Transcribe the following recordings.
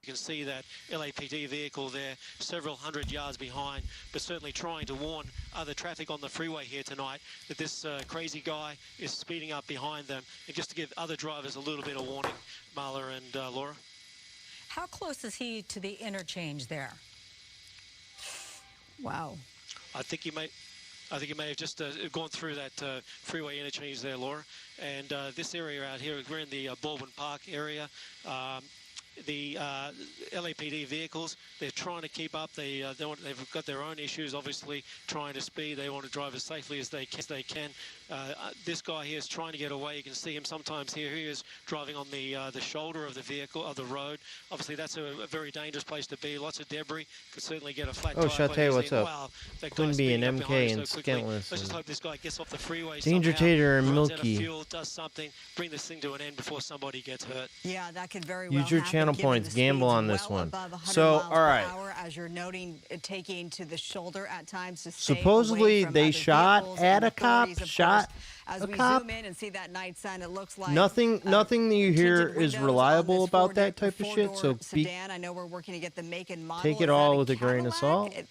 You can see that LAPD vehicle there, several hundred yards behind, but certainly trying to warn other traffic on the freeway here tonight that this crazy guy is speeding up behind them, and just to give other drivers a little bit of warning, Marla and Laura. How close is he to the interchange there? Wow. I think you may have just gone through that freeway interchange there, Laura. And this area out here, we're in the Baldwin Park area. The LAPD vehicles, they're trying to keep up. They've got their own issues, obviously, trying to speed. They want to drive as safely as they can. This guy here is trying to get away. You can see him sometimes here. He is driving on the shoulder of the vehicle, of the road. Obviously, that's a very dangerous place to be. Lots of debris. Could certainly get a flat tire. Oh, Chate, what's up? Wow, Couldn't be an MK and so Skentless. Let's just hope this guy gets off the freeway. Danger somehow, Tater and runs out of Milky. fuel, does something, bring this thing to an end before somebody gets hurt. Yeah, that could very well Use your happen, channel given points. the Gamble speeds on this well one. above 100 So, miles all per right. hour, as you're noting, taking to the shoulder at times to stay Supposedly, away from they other shot vehicles, at and a cop, authorities, of shot course, as a we cop. zoom in and see that night sun, it looks like Nothing that you hear tinted is windows reliable on this about that type of shit. four-door So be, sedan. I know we're working to get the make and model. take it Is that all a with a grain of Cadillac? salt.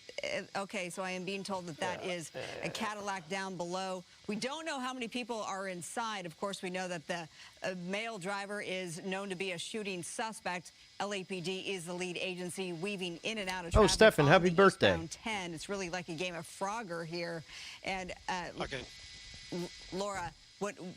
Okay, so I am being told that that is a Cadillac down below. We don't know how many people are inside. Of course, we know that the male driver is known to be a shooting suspect. LAPD is the lead agency weaving in and out of traffic. Oh, Stefan, on happy the birthday. eastbound 10. It's really like a game of Frogger here. And Okay. Laura,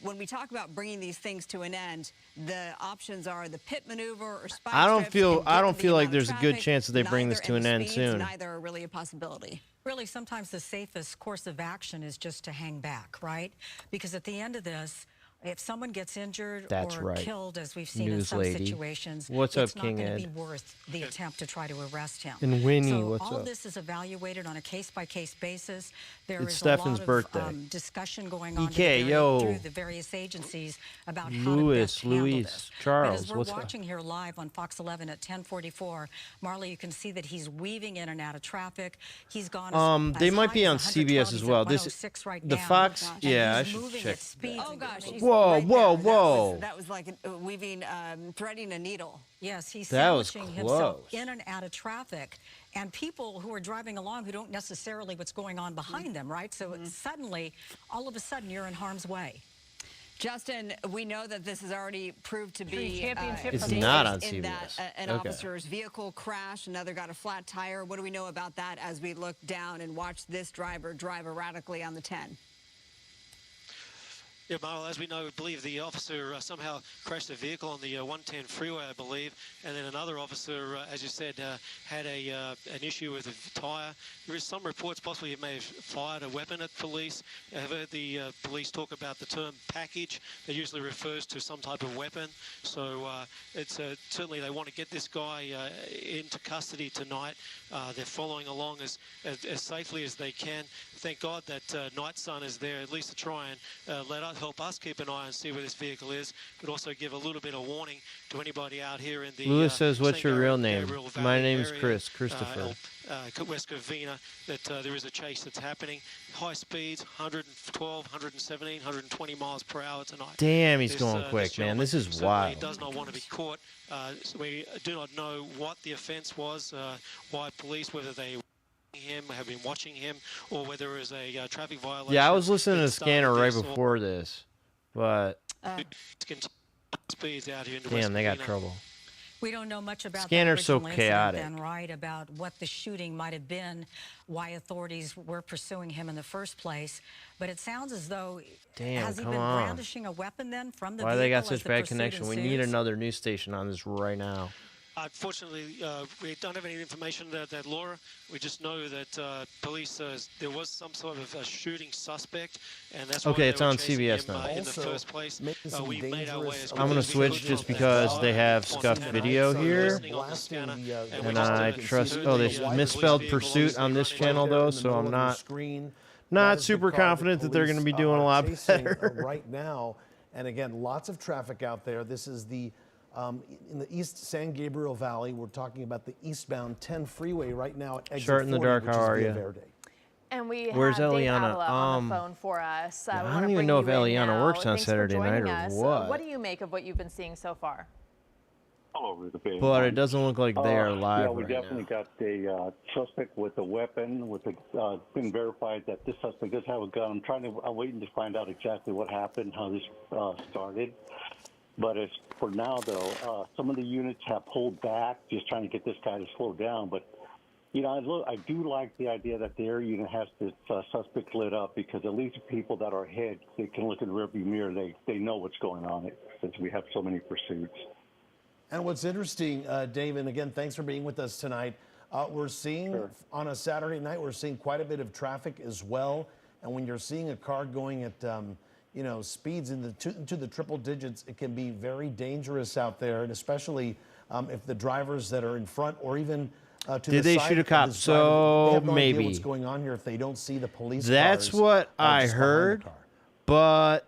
when we talk about bringing these things to an end, the options are the pit maneuver or spike I don't strips, feel and I don't given the feel like amount of there's a good traffic, chance that they bring this neither- to and an the end speeds, soon. Neither are really a possibility. Really, sometimes the safest course of action is just to hang back, right? Because at the end of this, if someone gets injured That's or right. killed, as we've seen in News some lady. situations, What's it's up, not King going to be Ed? worth the attempt to try to arrest him. And Winnie, so what's all up? this is evaluated on a case-by-case basis. There It's is Stefan's a lot birthday. of discussion going on EK, yo. through the various agencies about how to Louis, best handle Luis, this. Charles, But as we're what's up? watching here live on Fox 11 at 10:44, Marley, you can see that he's weaving in and out of traffic. He's gone as They might high be as on 112. CBS He's as at well. This 106 right the now. Fox, And yeah, I he's should moving check. at speeds. Oh gosh, he's Whoa, right whoa, there. whoa. That was like weaving, threading a needle. Yes, he's That was sandwiching himself close. in and out of traffic. And people who are driving along who don't necessarily what's going on behind them, right? So suddenly, all of a sudden, you're in harm's way. Justin, we know that this has already proved to be It's not on in that CBS. an Okay. officer's vehicle crashed. Another got a flat tire. What do we know about that as we look down and watch this driver drive erratically on the 10? Yeah, Marl, as we know, we believe the officer somehow crashed a vehicle on the 110 freeway, I believe, and then another officer, as you said, had an issue with a tyre. There is some reports possibly he may have fired a weapon at police. I've heard the police talk about the term package. That usually refers to some type of weapon. So it's certainly they want to get this guy into custody tonight. They're following along as safely as they can. Thank God that Night Sun is there at least to try and help us keep an eye and see where this vehicle is, but also give a little bit of warning to anybody out here in the Lewis says, "What's your real name?" Gabriel Valley My name's area, Chris, Christopher. West Covina, that there is a chase that's happening. High speeds, 112, 117, 120 miles per hour tonight. Damn, he's This, going this quick, man. This is certainly wild. does not want to be caught. So we do not know what the offence was, why police, whether they have been watching him, or whether it was a traffic violation. Yeah, I was listening to that the scanner started right this, or before this, but speeds out here into damn, West they got Covina. trouble. We don't know much about Scanner's that so original incident chaotic. then, right? About what the shooting might have been, why authorities were pursuing him in the first place. But it sounds as though Damn, has he come been on. brandishing a weapon then from the Why they got vehicle as such the bad pursuit connection? We need ensues? another news station on this right now. Unfortunately, we don't have any information that Laura. We just know that police, there was some sort of a shooting suspect, and that's why Okay, they it's were on chasing CBS him, now. in the first place. We made our way as I'm gonna quickly as we switch could just from because that they have on scuffed that video so here. listening on the scanner, we And just, I trust. Oh, they heard the misspelled police vehicle pursuit on this obviously channel running though, so I'm not super confident that they're going to be doing a lot better. Right now, and again, lots of traffic out there. This is the in the East San Gabriel Valley. We're talking about the eastbound 10 freeway right now at exit Short in the 40, dark, which how is are Via ya? Verde. And we Where's have Dave Eliana? Avila on the phone for us. I We don't wanna even bring know if you in Eliana now. works on Thanks for Saturday night joining or us. what. What do you make of what you've been seeing so far? all over the Bay. but it doesn't look like they are live Yeah, we right definitely got a suspect with a weapon. Been verified that this suspect does have a gun. I'm waiting to find out exactly what happened, how this started. But as for now, though, some of the units have pulled back, just trying to get this guy to slow down. But I do like the idea that the air unit has this suspect lit up, because at least people that are ahead, they can look in the rearview mirror. They know what's going on, since we have so many pursuits. And what's interesting, Dave, and again, thanks for being with us tonight. We're seeing on a Saturday night, we're seeing quite a bit of traffic as well. And when you're seeing a car going at speeds into the triple digits, it can be very dangerous out there, and especially if the drivers that are in front or even to Did they shoot a cop? So they have no maybe idea what's going on here if they don't see the police. That's cars what I just behind the heard, car. but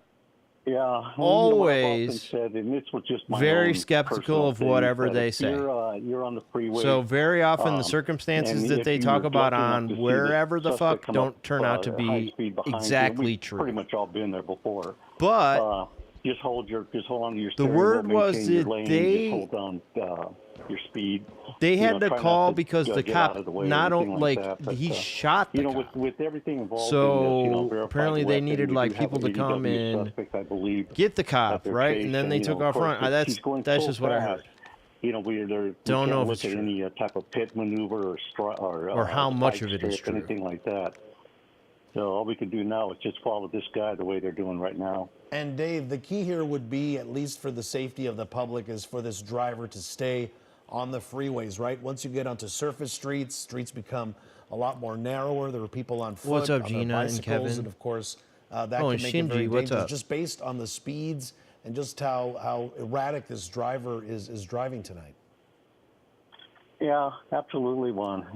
Yeah, always said, and this was just my very own skeptical personal of thing, whatever but they if say. You're on the freeway. So very often the and circumstances that if they you talk were about lucky enough on to see wherever the suspect fuck come don't up, turn out to high be speed behind you, exactly we've true. Pretty much all been there before. But just hold on to your the steering word wheel, was maintain your that lane, they just hold on your speed. they had to try not call to, because the get out cop of the way or not anything only that, but, he shot the cop. with everything involved So in this, verified apparently they weapon, needed we like do have people an to come ADW and suspect, I believe, get the that cop, they're right? And then they chasing, took of off course, running. he's going That's so just what I fast. heard. We Don't can't know if look it's at true. any type of pit maneuver Or how much side of it is strip, true. anything like that. So all we can do now is just follow this guy the way they're doing right now. And Dave, the key here would be, at least for the safety of the public, is for this driver to stay on the freeways, right? Once you get onto surface streets become a lot more narrower. There are people on foot, What's up, on their Gina and bicycles, Kevin? and of course, that Oh, can and make it very Shinji, what's dangerous up? just based on the speeds and just how erratic this driver is driving tonight. Yeah, absolutely, Juan.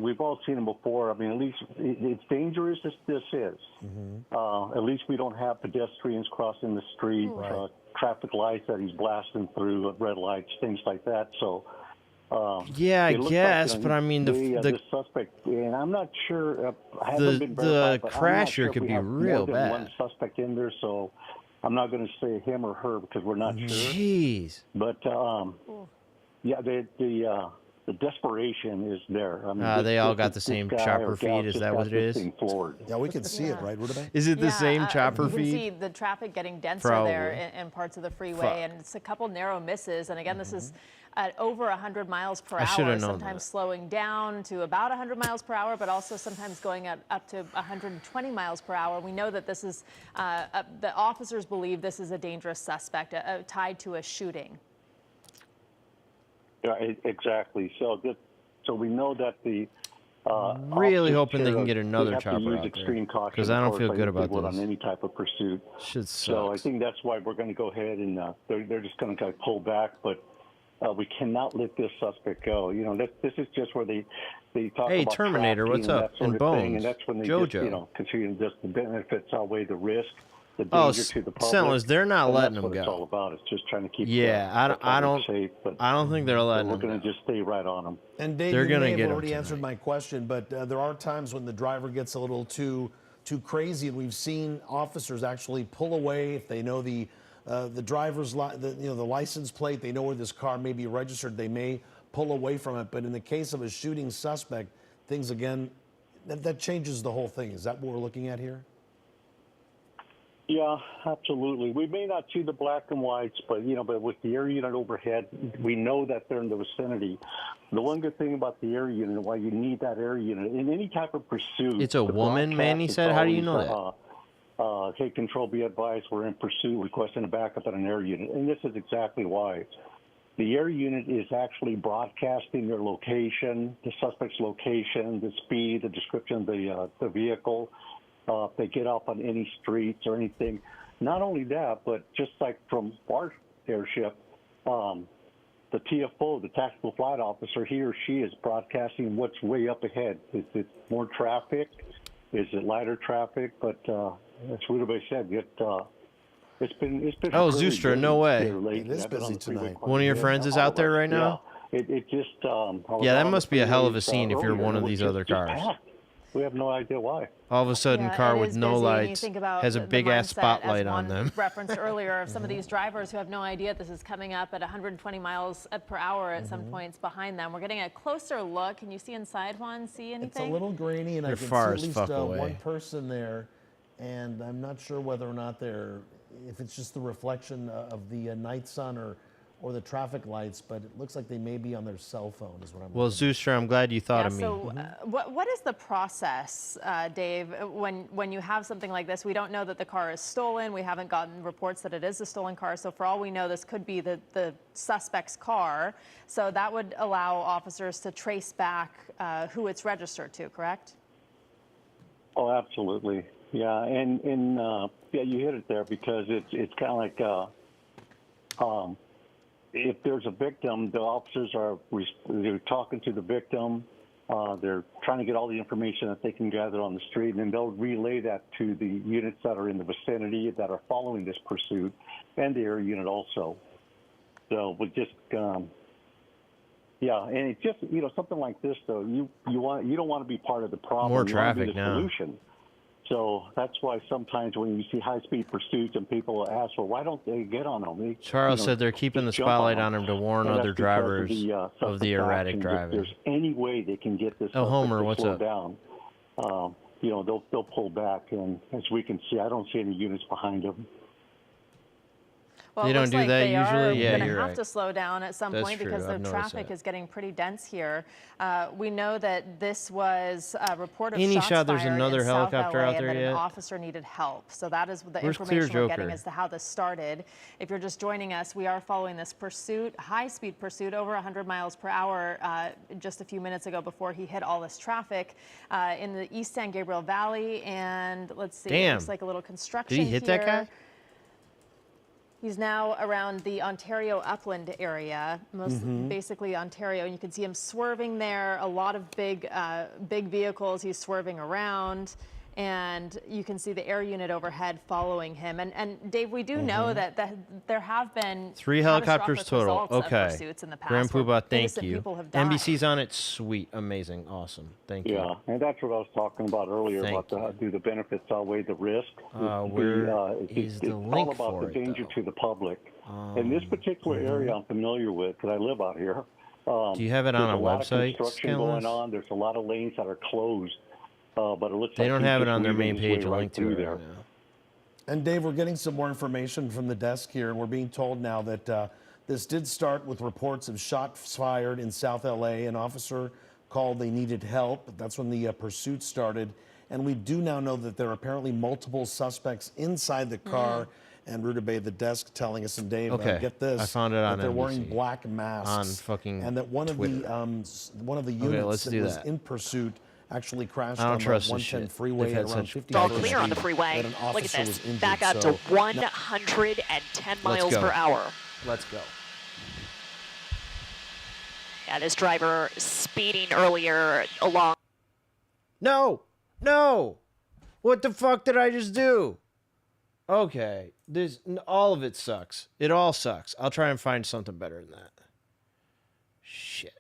We've all seen them before. At least it's dangerous as this is. Mm-hmm. At least we don't have pedestrians crossing the street, Right. traffic lights that he's blasting through, red lights, things like that. So, Yeah, I it looks guess, like, but I mean the suspect, and I'm not sure. I haven't been verified, but I'm not crasher sure if could we be have real more than bad. one suspect in there, so I'm not going to say him or her because we're not sure. Jeez. But yeah, the desperation is there. They all got the same chopper feed. Is that what it is? Yeah, we can see it, right, Rutabaga? Is it the same chopper you can feed? see the traffic getting denser Probably. there in parts of the freeway, Fuck. and it's a couple narrow misses. And again, this is at over 100 miles per I shoulda hour, known sometimes that. slowing down to about 100 miles per hour, but also sometimes going up to 120 miles per hour. We know that this is, the officers believe this is a dangerous suspect tied to a shooting. Yeah, exactly. So we know that the Really officers hoping they can here, get another have to chopper use out extreme there, caution, 'cause I don't of course, feel like good they about would this. on any type of pursuit. Shit So I sucks. think that's why we're going to go ahead and they're just going to pull back, but we cannot let this suspect go. This is just where they talk Hey, about Terminator, trafficking what's and up? that sort And of thing, Bones, and that's when they Jojo. just considering just the benefits outweigh the risk. The Oh, danger to the public. Sellers, they're not and letting that's them what It's go. all about. It's just trying to keep. Yeah, the I public don't. Safe, but I don't think they're letting we're them going go. to just stay right on them. And Dave, They're you gonna may have get 'em already tonight. answered my question, but there are times when the driver gets a little too crazy, and we've seen officers actually pull away if they know the driver's the license plate. They know where this car may be registered. They may pull away from it. But in the case of a shooting suspect, things again that changes the whole thing. Is that what we're looking at here? Yeah, absolutely. We may not see the black and whites, but but with the air unit overhead, we know that they're in the vicinity. The one good thing about the air unit, why you need that air unit in any type of pursuit. It's a the woman, Manny broadcast is said? How do you always, know that? Hey, control, be advised, we're in pursuit, requesting a backup at an air unit, and this is exactly why. The air unit is actually broadcasting their location, the suspect's location, the speed, the description of the vehicle. If they get off on any streets or anything. Not only that, but just like from our airship, the TFO, the tactical flight officer, he or she is broadcasting what's way up ahead. Is it more traffic? Is it lighter traffic? But as Rutabaga said, it's been. Oh, really Zustra, busy no way. here lately. It is I've been on busy the freeway tonight. quite One of a your bit. friends is All out there of us, right now? Yeah. It just. I was Yeah, that on the must be a hell of a freeways, scene if you're earlier, one of and it these was other just cars. packed. We have no idea why. All of a sudden, Yeah, car it with is no busy, and you lights think about has a the big ass mindset, spotlight as on Juan them. referenced earlier of some of these drivers who have no idea this is coming up at 120 miles per hour at some points behind them. We're getting a closer look. Can you see inside, Juan? See anything? It's a little grainy, and I They're can see far at as least fuck one away. person there, and I'm not sure whether or not if it's just the reflection of the night sun or the traffic lights, but it looks like they may be on their cell phone is what I'm Well, looking at. Zooster, I'm glad you thought Yeah, of me. so what is the process, Dave, when you have something like this? We don't know that the car is stolen. We haven't gotten reports that it is a stolen car. So for all we know, this could be the suspect's car. So that would allow officers to trace back who it's registered to, correct? Oh, absolutely. Yeah, and yeah, you hit it there because it's kind of like if there's a victim, the officers they're talking to the victim. They're trying to get all the information that they can gather on the street, and then they'll relay that to the units that are in the vicinity that are following this pursuit, and the air unit also. So we just, yeah, and it's just something like this though. You don't want to be part of the problem. More You want to be traffic the now. solution. So that's why sometimes when you see high-speed pursuits and people ask, well, why don't they get on them? Charles said they're keeping the just jump on spotlight them. on him to warn And other that's because drivers of the suspect erratic actions. driving. If there's any way they can get this Oh, suspect Homer, to what's slow up? down, they'll pull back. And as we can see, I don't see any units behind them. Well, They it don't looks do like that they usually? are Yeah, going to you're have right. to slow down at some That's point true. because I've the noticed traffic that. is getting pretty dense here. We know that this was a report of Any shots shot, there's fired another in South helicopter LA out and there that yet? an officer needed help. So that is the Where's Clear information we're getting Joker? as to how this started. If you're just joining us, we are following this pursuit, high-speed pursuit, over 100 miles per hour just a few minutes ago before he hit all this traffic in the East San Gabriel Valley. And let's see, it Damn. looks like a little construction Did he hit that here. guy? He's now around the Ontario Upland area, basically Ontario, and you can see him swerving there. A lot of big vehicles he's swerving around, and you can see the air unit overhead following him. And Dave, we do know that there have been 3 helicopters catastrophic total. results of Okay. pursuits in the past Grand where Poobah, thank innocent you. people have died. NBC's on it. Sweet. Amazing. Awesome. Thank you. Yeah, and that's what I was talking about earlier Thank about do the benefits outweigh the risk? Where is the it's link all about for the it, danger though? to the public. In this particular area I'm familiar with, because I live out here. Do you have it on there's a lot of website, construction Scanless? going on. There's a lot of lanes that are closed, but it looks They like don't he's have it just on their weaving main his way page, a right link to through it there. right now. And Dave, we're getting some more information from the desk here, and we're being told now that this did start with reports of shots fired in South LA. An officer called they needed help. That's when the pursuit started. And we do now know that there are apparently multiple suspects inside the car. And Rudabeh, the desk, telling us, and Dave, Okay, get this, I found it that on they're wearing NBC. black masks On fucking and that one of Twitter. the units let's that do was that. in pursuit actually crashed I don't on the trust this 110 shit. freeway They've at had around such 50 It's all bad clear on the speed, freeway. that an Look at officer this. was injured. Back up So to 110 miles go. per hour. Let's go. Yeah, this driver speeding earlier along. No! No! What the fuck did I just do? Okay. All of it sucks. It all sucks. I'll try and find something better than that. Shit.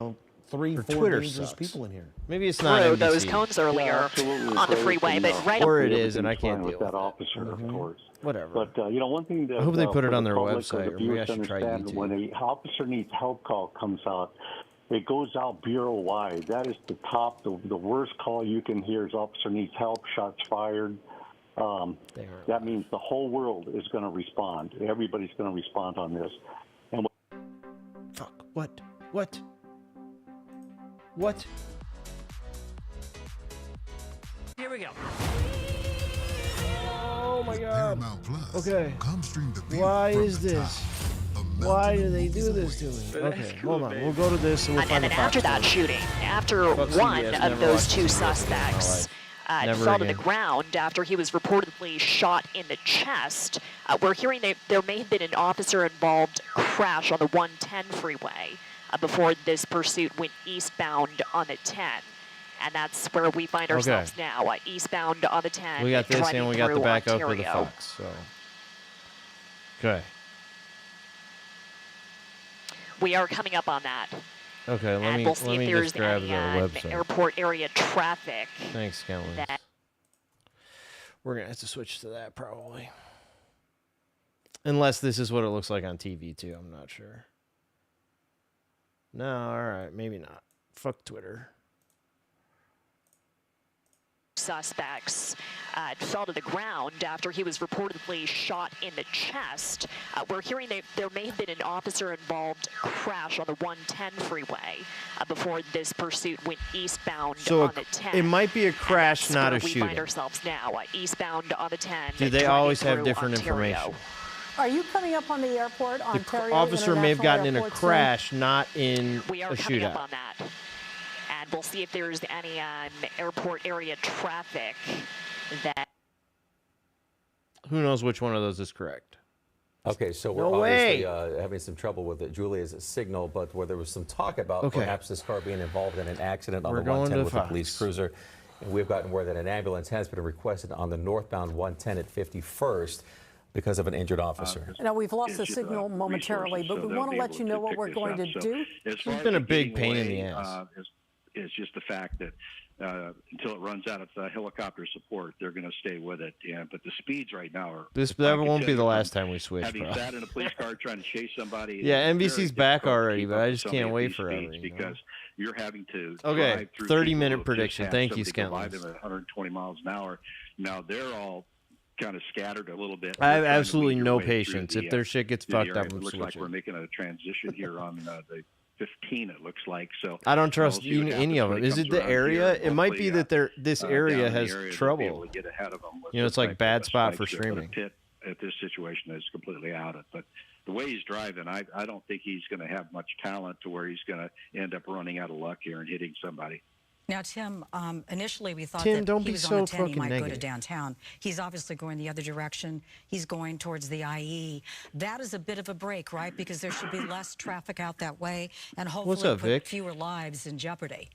3, Or 4 Twitter dangerous sucks. people in here. Maybe it's not Through NBC. those cones earlier absolutely. on the Great, freeway, and, but right Or it is, and I everything's can't fine with deal that with it. officer, of course. Whatever. But one thing that I hope they put it for on the their public or website, the or maybe I viewers should try understand, YouTube. when an officer needs help call comes out, it goes out bureau-wide. That is the top, the worst call you can hear is officer needs help, shots fired. That means the whole world is going to respond. Everybody's going to respond on this. And Fuck. What? What? What? Here we go. Oh my god. Paramount Plus. Okay. Come stream the Why from is the this? top. A Why mountain do of they movies do this to awaits. me? Okay, hold on. We'll go to this and we'll and find then the after Fox that one. shooting, after Fuck one CBS, of never those watched two CBS in my suspects life. Never fell to the again. ground after he was reportedly shot in the chest, we're hearing that there may have been an officer-involved crash on the 110 freeway before this pursuit went eastbound on the 10. And that's where we find ourselves now, eastbound on the 10. We got this driving and we got the through backup of the Ontario. Fox. So. Okay. We are coming up on that. Okay, let and me we'll see let if me there's just grab any the website. airport area traffic. Thanks, Skelton. that We're gonna have to switch to that probably, unless this is what it looks like on TV too. I'm not sure. No, all right, maybe not. Fuck Twitter. suspects fell to the ground after he was reportedly shot in the chest. We're hearing there may have been an officer-involved crash on the 110 freeway before this pursuit went eastbound So on the 10. it might be a crash, And that's not where a we shooting. find ourselves now, eastbound on the 10. Do they driving always have through different Ontario. information? Are you coming up on the airport, The Ontario officer may have gotten in a International Airport soon? crash, not in We are a coming up shootout. on that. And we'll see if there's any airport area traffic that. Who knows which one of those is correct? Okay, so we're No way. obviously having some trouble with Julia's signal, but where there was some talk about Okay. perhaps this car being involved in an accident on We're the going 110 to with a Fox. police cruiser. And we've gotten word that an ambulance has been requested on the northbound 110 at 51st because of an injured officer. Now, we've lost the signal momentarily, but we want to let you know what we're going to do. It's been a big pain in the ass. Is just the fact that until it runs out of helicopter support, they're going to stay with it. Yeah, but the speeds right now are. That won't be the last time we switch, Having bro. sat in a police car trying to chase somebody. Yeah, it's NBC's very back difficult to already, keep but up I with just somebody can't at wait these forever, speeds you know? because you're having to. Okay, drive through 30-minute people who prediction. just Thank have you, somebody go by Scantlins. them at 120 miles an hour. Now they're all kind of scattered a little bit. I have They're trying to absolutely weed your no way through patience. the, If their shit gets through the fucked area. up, I'm It looks like switching. we're making a transition here on the 15. It looks like so. I don't trust we'll see what any happens of when them. he Is it comes the around area? here. It might be Hopefully, that this down area in the has area, they'll be trouble. able to get ahead of them with You know, it's the like type bad of spot for spikes there. But streaming. Pitt at this situation is completely out of it. But the way he's driving, I don't think he's going to have much talent to where he's going to end up running out of luck here and hitting somebody. Now, Tim, initially we thought Tim, that don't he be was so on the 10, he fucking might go to negative. downtown. He's obviously going the other direction. He's going towards the IE. That is a bit of a break, right? Because there should be less traffic out that way and hopefully up, put Vic? fewer lives in jeopardy.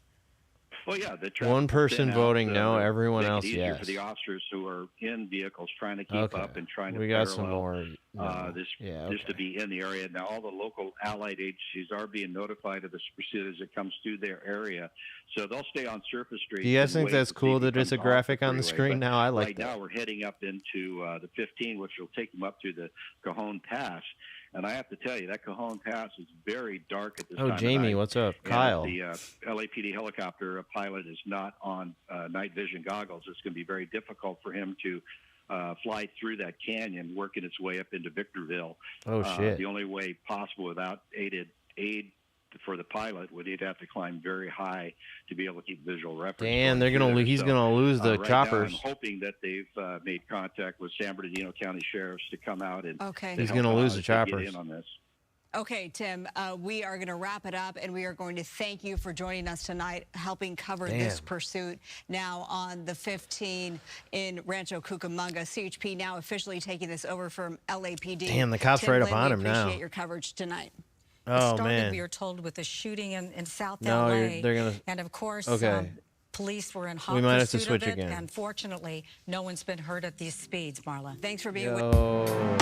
Well, yeah, the One traffic person thin out, voting no, to everyone make it else easier yes. for the officers who are in vehicles trying to keep Okay. up and trying to We got some parallel, more. No. this Yeah, just to okay. be in the area. Now, all the local allied agencies are being notified of this pursuit as it comes through their area, so they'll stay on surface streets. Do you guys and think wait that's to see cool if he that it's a comes off graphic on the freeway. screen But now? I like right that. now, we're heading up into the 15, which will take them up to the Cajon Pass. And I have to tell you, that Cajon Pass is very dark at this time Oh, of Jamie, night. what's up? And Kyle. The LAPD helicopter pilot is not on night vision goggles. It's going to be very difficult for him to fly through that canyon, working its way up into Victorville. Oh, shit. The only way possible without aid for the pilot would he'd have to climb very high to be able to keep visual reference. Damn, going they're through gonna there. he's So, gonna lose the right choppers. Now I'm hoping that they've made contact with San Bernardino County sheriffs to come out and Okay. to He's help gonna out lose the as they get choppers. in on this. Okay, Tim, we are going to wrap it up, and we are going to thank you for joining us tonight, helping cover this Damn. pursuit now on the 15 in Rancho Cucamonga. CHP now officially taking this over from LAPD. Damn, the cop's Tim right up Lynn, on we him now. appreciate your coverage tonight. It Oh started, man. we were told, with a shooting in South No, LA. they're gonna. And of course, Okay. police were in hot We might have to pursuit switch of it, again. and fortunately, no one's been hurt at these speeds, Marla. Thanks for being with Yo.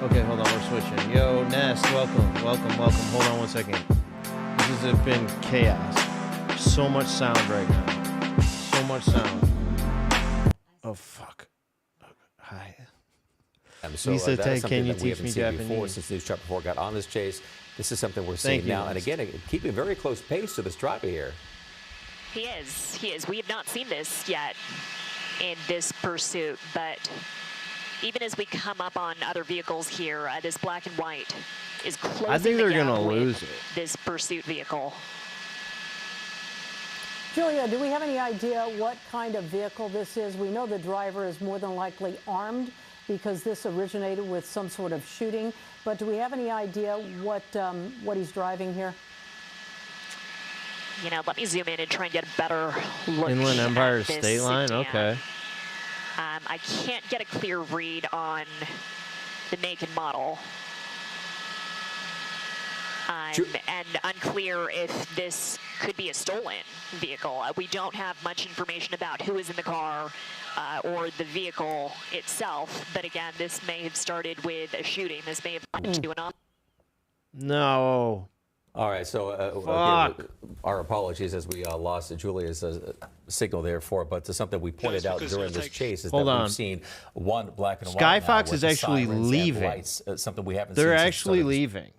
Okay, hold on, we're switching. Yo, Ness, welcome. Hold on 1 second. This has been chaos. So much sound right now. So much sound. Oh fuck. Hi. So Lisa that is Ted, something can you that we teach haven't me seen before Japanese? since News Chapter 4 got on this chase. This is something we're Thank seeing you, now. And Liz. again, keeping very close pace to this driver here. He is. We have not seen this yet in this pursuit, but even as we come up on other vehicles here, this black and white is closing I think the they're gap gonna with lose it. this pursuit vehicle. Julia, do we have any idea what kind of vehicle this is? We know the driver is more than likely armed because this originated with some sort of shooting. But do we have any idea what he's driving here? You know, let me zoom in and try and get a better look Inland Empire at this State Line? sedan. Okay. I can't get a clear read on the make and model. And unclear if this could be a stolen vehicle. We don't have much information about who is in the car or the vehicle itself. But again, this may have started with a shooting. This may have led to an No. All right, so Fuck. our apologies as we lost Julia's signal there for it, but to something we pointed out because during it'll this take- chase is Hold that on. we've seen one black and white Sky now Fox with is the actually sirens and leaving. lights, something we haven't They're seen since actually sort of- leaving.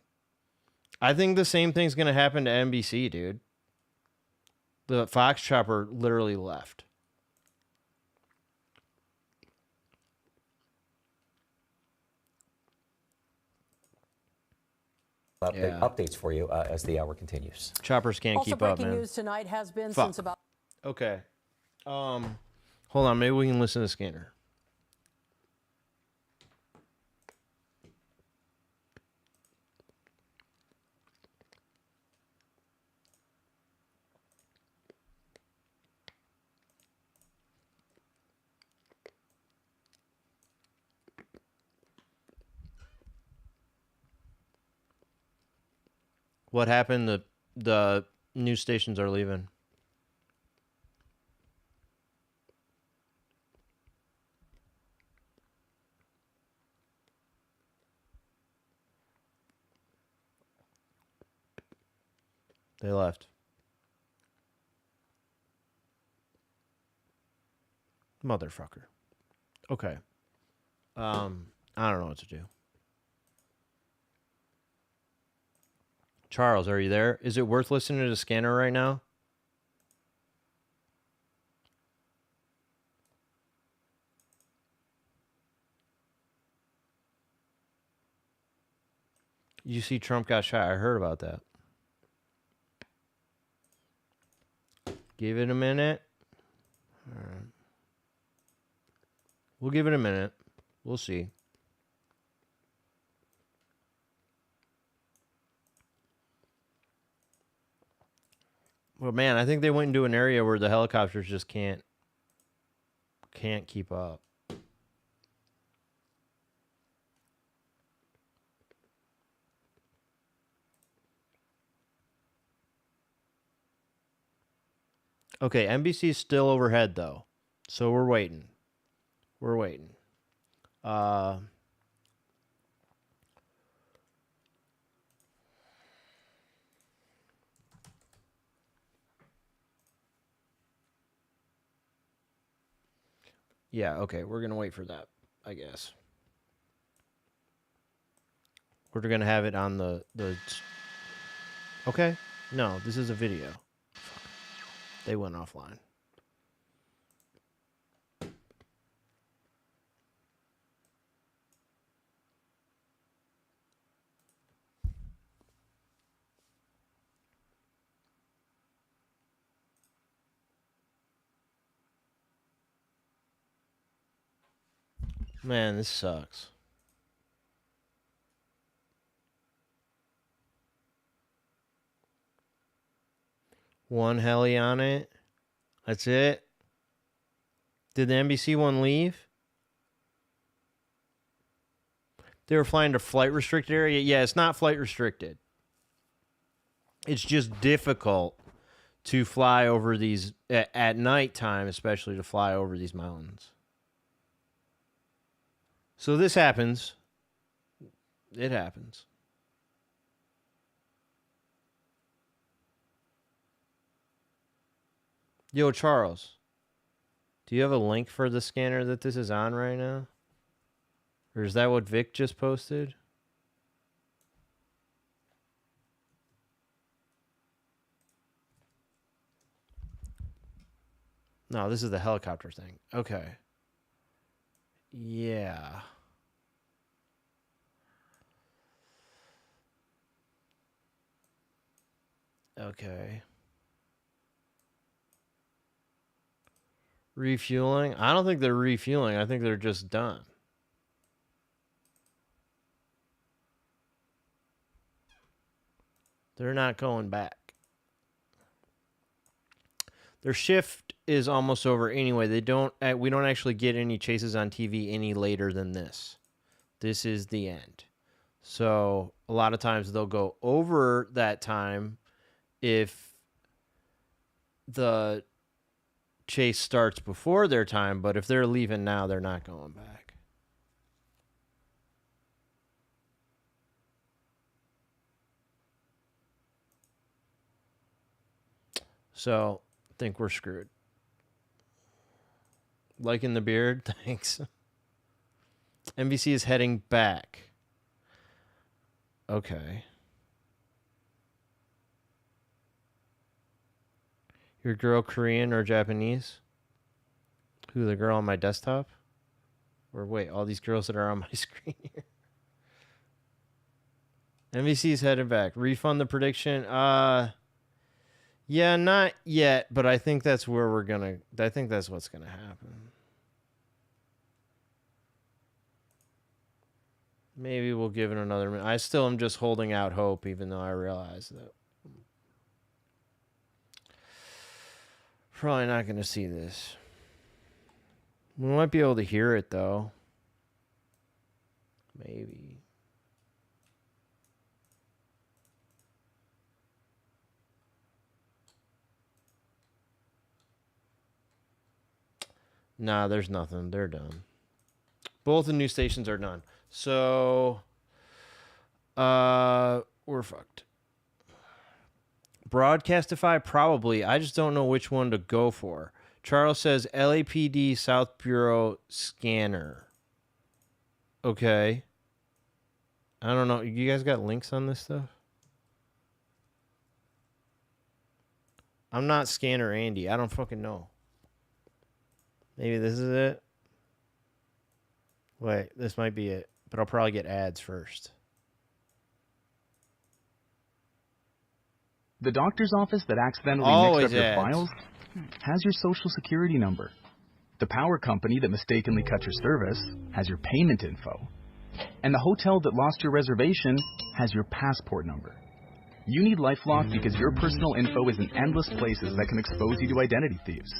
I think the same thing's going to happen to NBC, dude. The Fox chopper literally left. Yeah. Updates for you as the hour continues. Choppers can't Also keep up, breaking man. news tonight has been Fuck. since about Okay. Hold on. Maybe we can listen to the scanner. What happened? The news stations are leaving. They left. Motherfucker. Okay. I don't know what to do. Charles, are you there? Is it worth listening to the scanner right now? You see Trump got shot. I heard about that. Give it a minute. All right. We'll give it a minute. We'll see. Well, man, I think they went into an area where the helicopters just can't keep up. Okay, NBC's still overhead though. So we're waiting. We're waiting. Yeah, okay, we're going to wait for that, I guess. We're going to have it on the Okay. No, this is a video. Fuck. They went offline. Man, this sucks. One heli on it. That's it. Did the NBC one leave? They were flying to flight restricted area? Yeah, it's not flight restricted. It's just difficult to fly over these at nighttime, especially to fly over these mountains. So this happens. It happens. Yo, Charles, do you have a link for the scanner that this is on right now? Or is that what Vic just posted? No, this is the helicopter thing. Okay. Yeah. Okay. Refueling? I don't think they're refueling. I think they're just done. They're not going back. Their shift is almost over anyway. We don't actually get any chases on TV any later than this. This is the end. So a lot of times they'll go over that time if the chase starts before their time, but if they're leaving now, they're not going back. So, I think we're screwed. Liking the beard? Thanks. NBC is heading back. Okay. Your girl Korean or Japanese? Who, the girl on my desktop? Or wait, all these girls that are on my screen here. NBC's headed back. Refund the prediction. Yeah, not yet, but I think that's where we're gonna. I think that's what's gonna happen. Maybe we'll give it another minute. I still am just holding out hope, even though I realize that probably not gonna see this. We might be able to hear it though. Maybe. Nah, there's nothing. They're done. Both the new stations are done. So, we're fucked. Broadcastify, probably. I just don't know which one to go for. Charles says LAPD South Bureau scanner. Okay. I don't know. You guys got links on this stuff? I'm not Scanner Andy. I don't fucking know. Maybe this is it. Wait, this might be it. But I'll probably get ads first. The doctor's office that accidentally Always mixed up your ads. files has your social security number. The power company that mistakenly cut your service has your payment info. And the hotel that lost your reservation has your passport number. You need LifeLock because your personal info is in endless places that can expose you to identity thieves.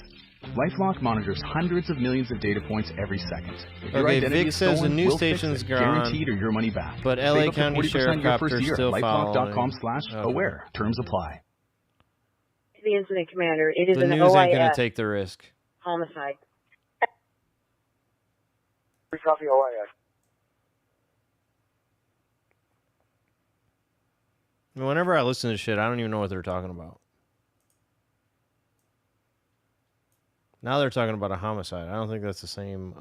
LifeLock monitors hundreds of millions of data points every second. If your Okay, identity Vic is says the stolen, new we'll fix station's it, gone, guaranteed or your money back. but Save LA up to County 40% Sheriff your first Copter's year still at following. LifeLock.com/aware. Terms apply. The incident commander. It is The an news ain't gonna OIS take the risk. homicide. Copy OIS. Whenever I listen to shit, I don't even know what they're talking about. Now they're talking about a homicide. I don't think that's the same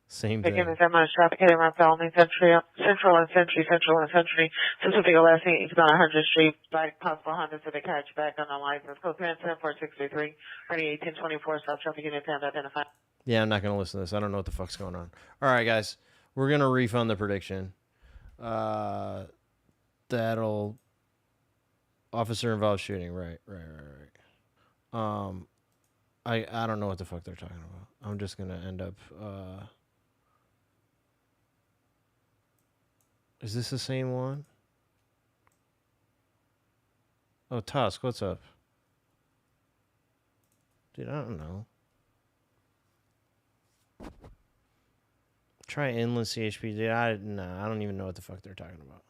thing. Again, the 10 minutes traffic heading around Felony, Central and Century. Central Vehicle last thing, it's on 100th Street, by possible Honda Civic hatchback on the license. Code 10-4633, ready 1824, stop traffic unit 10 identified. Yeah, I'm not going to listen to this. I don't know what the fuck's going on. All right, guys. We're going to refund the prediction. That'll... Officer involved shooting. Right. I don't know what the fuck they're talking about. I'm just going to end up... Is this the same one? Oh, Tusk, what's up? Dude, I don't know. Try inland CHP. Dude, I don't even know what the fuck they're talking about.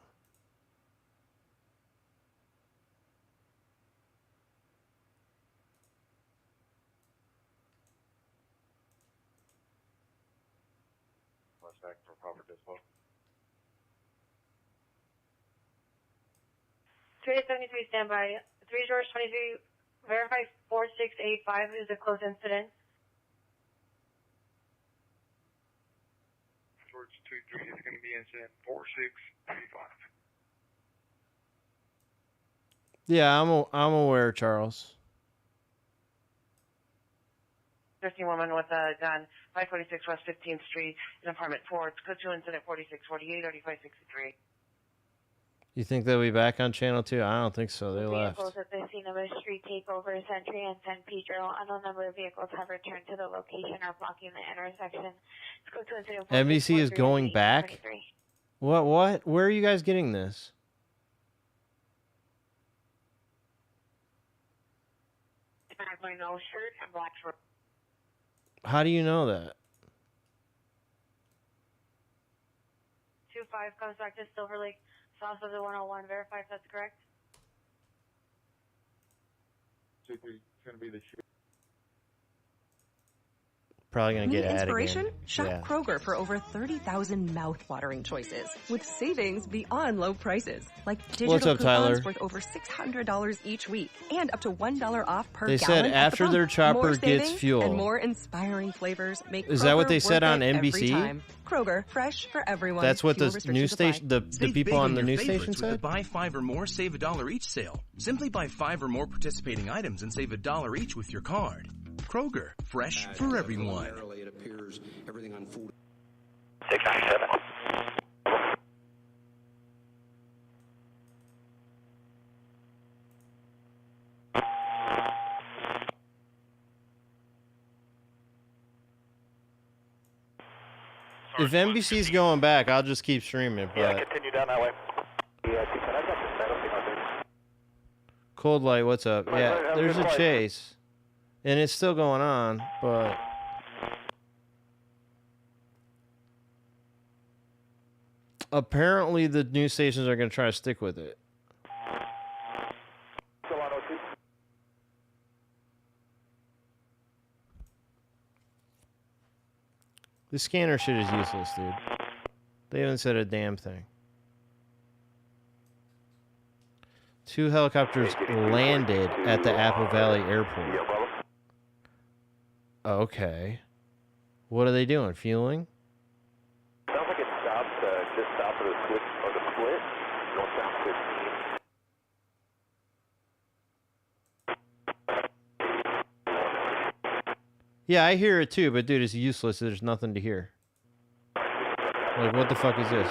Back for proper dispo. 373 standby. 3 George 23, verify 4685 is a close incident. George 23 is going to be incident 4685. Yeah, I'm aware, Charles. 15 woman with a gun, 546 West 15th Street, in apartment 4. Code 2 incident 4648, 3563. You think they'll be back on channel 2? I don't think so. They left. Vehicles at the scene of a street takeover, Century and San Pedro. Unknown number of vehicles have returned to the location or blocking the intersection. Code 2 incident NBC is going back? What? Where are you guys getting this? My no shirt and black shorts. How do you know that? 25 comes back to Silver Lake, south of the 101. Verify if that's correct. 23 is going to be the shoot. Probably gonna Need get ad inspiration? again. Shop Yeah. Kroger for over 30,000 mouth-watering choices with savings beyond low prices, like digital What's up, coupons Tyler? worth over $600 each week and up to $1 off per They gallon. said at the after pump. their chopper More gets savings fuel. and more inspiring flavors make Is that what Kroger they said worth on it every NBC? time. Kroger, fresh for everyone. That's what Fuel the restrictions news apply. station, the Save people big on the your news favorites station with the said. Buy 5 or more, save $1 each sale. Simply buy 5 or more participating items and save $1 each with your card. Kroger, fresh for everyone. It appears everything on food. 697. If NBC's going back, I'll just keep streaming. But Yeah, continue down that way. Yeah, keep that up. I don't think I'll Cold Light, what's up? Right, Yeah, right, have a there's good a flight. chase, and it's still going on, but apparently the news stations are going to try to stick with it. Still on O2. This scanner shit is useless, dude. They haven't said a damn thing. 2 helicopters landed at the Apple Valley Airport. Okay. What are they doing? Fueling? Sounds like it stopped just south of the switch or the split. Going south 15. Yeah, I hear it too, but dude, it's useless. There's nothing to hear. Like, what the fuck is this?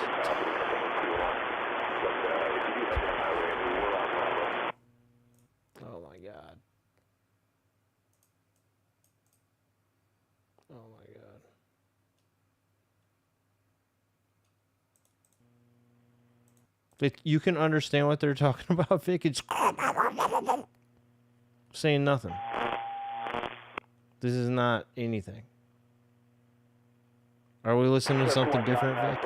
Oh my god. Oh my god. Vic, you can understand what they're talking about, Vic. It's saying nothing. This is not anything. Are we listening to something different, Vic?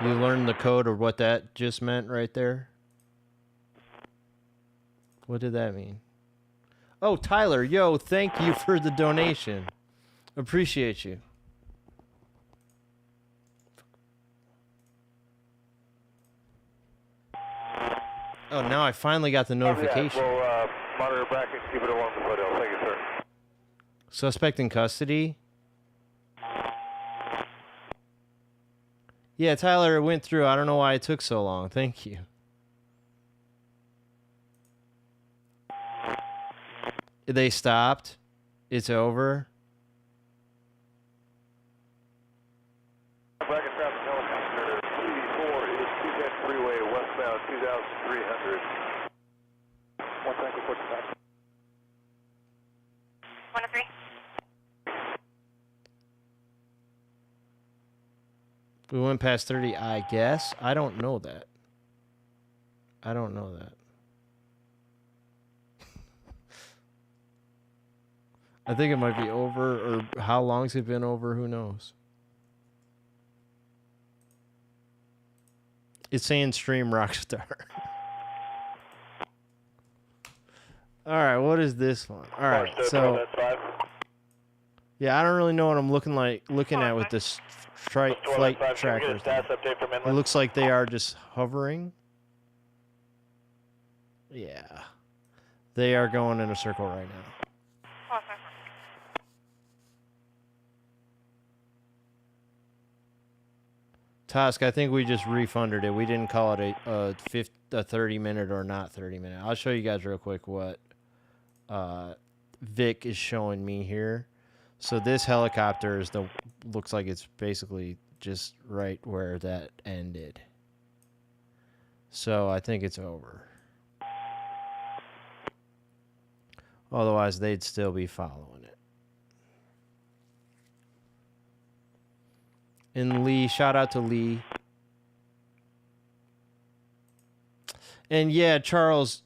You learned the code of what that just meant right there? What did that mean? Oh, Tyler, yo, thank you for the donation. Appreciate you. Oh, now I finally got the notification. We'll monitor back and keep it along the foothills. Thank you, sir. Suspect in custody? Yeah, Tyler, it went through. I don't know why it took so long. Thank you. They stopped. It's over. Bracken traffic helicopter TV4 is 210 freeway westbound 2300. One tank report to back. 103. We went past 30, I guess. I don't know that. I don't know that. I think it might be over, or how long's it been over? Who knows? It's saying stream Rockstar. All right, what is this one? All right, so yeah, I don't really know what I'm looking at with this flight tracker thing. It looks like they are just hovering. Yeah, they are going in a circle right now. Tusk, I think we just refunded it. We didn't call it a 30-minute or not 30-minute. I'll show you guys real quick what Vic is showing me here. So this helicopter is looks like it's basically just right where that ended. So I think it's over. Otherwise, they'd still be following it. And Lee, shout out to Lee. And yeah, Charles,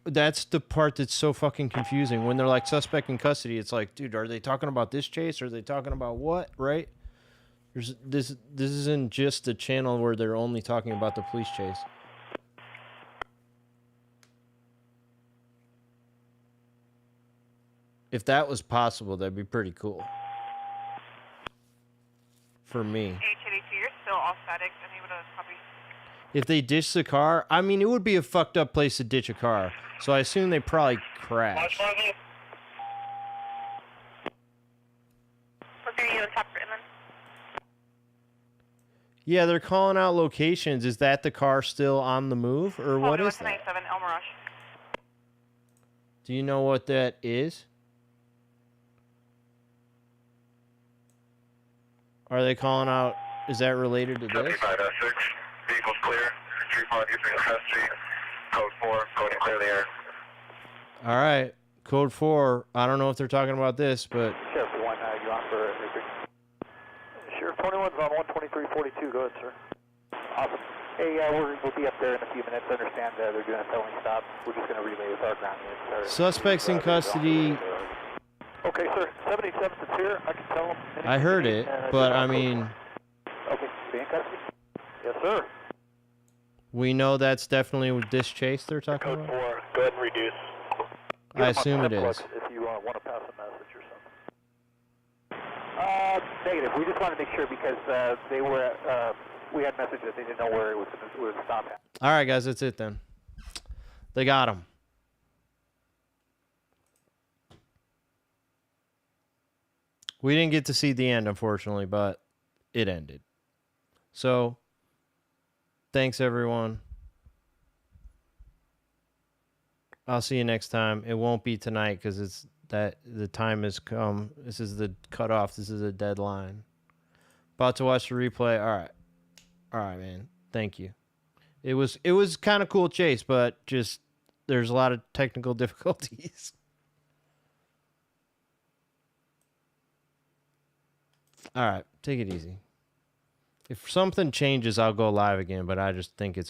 that's the part that's so fucking confusing. When they're like suspect in custody, it's like, dude, are they talking about this chase? Or are they talking about what? Right? There's this isn't just a channel where they're only talking about the police chase. If that was possible, that'd be pretty cool. For me. You're still all static. Any of those copies? If they ditch the car, I mean, it would be a fucked up place to ditch a car. So I assume they probably crashed. What are you on top of Inland? Yeah, they're calling out locations. Is that the car still on the move, or what is that? 97 Elmer Rush. Do you know what that is? Are they calling out? Is that related to this? 7506, vehicle's clear. Street pod using custody. Code 4, going to clear the air. All right, code 4. I don't know if they're talking about this, but Sheriff 1, you on for anything? Sheriff 21's on 12342. Go ahead, sir. Awesome. Hey, we'll be up there in a few minutes. Understand they're doing a towing stop. We're just going to relay with our ground units. suspects in custody. Okay, sir. 77 is here. I can tell them. I heard it, but I mean, Okay, be in custody? Yes, sir. we know that's definitely with this chase they're talking Code about. 4, go ahead and reduce. I assume it is. If you want to pass a message or something. Negative. We just wanted to make sure because they were, we had message that they didn't know where it was going to stop at. All right, guys, that's it then. They got him. We didn't get to see the end, unfortunately, but it ended. So, thanks, everyone. I'll see you next time. It won't be tonight because it's that the time has come. This is the cutoff. This is a deadline. About to watch the replay. All right, man. Thank you. It was kind of cool chase, but just there's a lot of technical difficulties. All right, take it easy. If something changes, I'll go live again, but I just think it's over.